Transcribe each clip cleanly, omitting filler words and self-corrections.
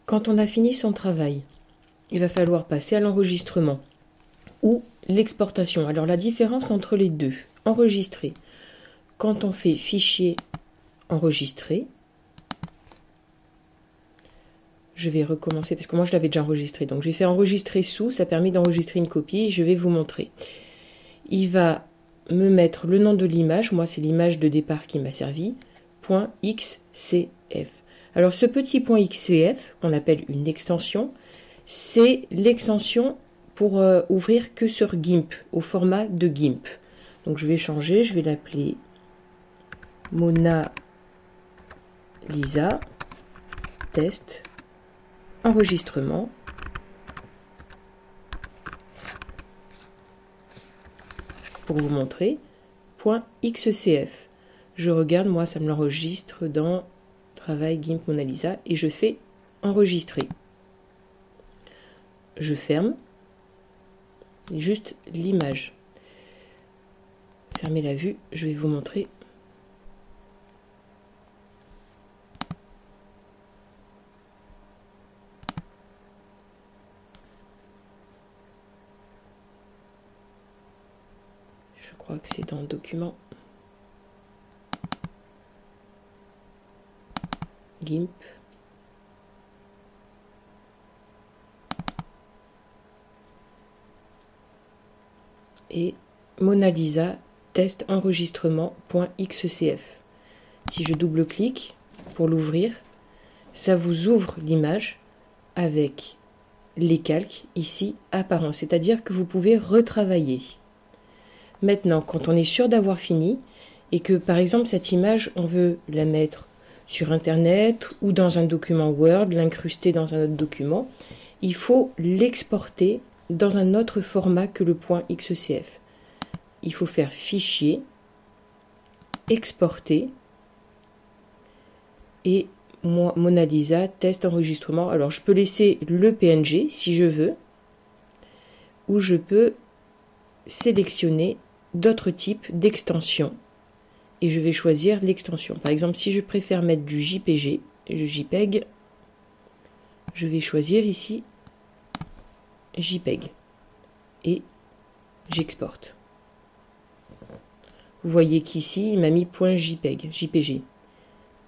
Quand on a fini son travail, il va falloir passer à l'enregistrement ou l'exportation. Alors la différence entre les deux, enregistrer. Quand on fait fichier enregistrer, je vais recommencer parce que moi je l'avais déjà enregistré. Donc je vais faire enregistrer sous, ça permet d'enregistrer une copie. Je vais vous montrer. Il va me mettre le nom de l'image, moi c'est l'image de départ qui m'a servi, .xcf. Alors ce petit .xcf, qu'on appelle une extension, c'est l'extension pour ouvrir que sur GIMP, au format de GIMP. Donc je vais changer, je vais l'appeler Mona Lisa test enregistrement. Pour vous montrer, .xcf. Je regarde, moi ça me l'enregistre dans Travail GIMP Mona Lisa et je fais enregistrer. Je ferme juste l'image. Fermez la vue, je vais vous montrer. Je crois que c'est dans le document GIMP. Et Mona Lisa test enregistrement.xcf. Si je double-clique pour l'ouvrir, ça vous ouvre l'image avec les calques ici apparents, c'est-à-dire que vous pouvez retravailler. Maintenant, quand on est sûr d'avoir fini et que par exemple cette image, on veut la mettre sur Internet ou dans un document Word, l'incruster dans un autre document, il faut l'exporter dans un autre format que le .xcf. Il faut faire Fichier, Exporter et Mona Lisa, test enregistrement. Alors je peux laisser le PNG si je veux, ou je peux sélectionner d'autres types d'extensions et je vais choisir l'extension. Par exemple, si je préfère mettre du JPG, JPEG, je vais choisir ici JPEG et j'exporte. Vous voyez qu'ici, il m'a mis .jpg.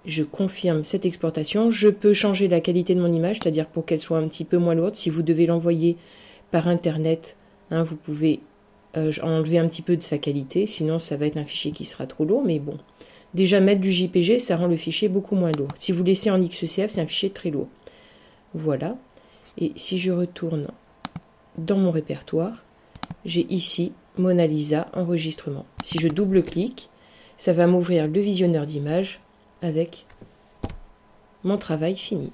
Je confirme cette exportation. Je peux changer la qualité de mon image, c'est-à-dire pour qu'elle soit un petit peu moins lourde. Si vous devez l'envoyer par Internet, hein, vous pouvez enlever un petit peu de sa qualité, sinon ça va être un fichier qui sera trop lourd, mais bon. Déjà, mettre du JPG, ça rend le fichier beaucoup moins lourd. Si vous laissez en XCF, c'est un fichier très lourd. Voilà. Et si je retourne dans mon répertoire, j'ai ici Mona Lisa enregistrement. Si je double-clique, ça va m'ouvrir le visionneur d'images avec mon travail fini.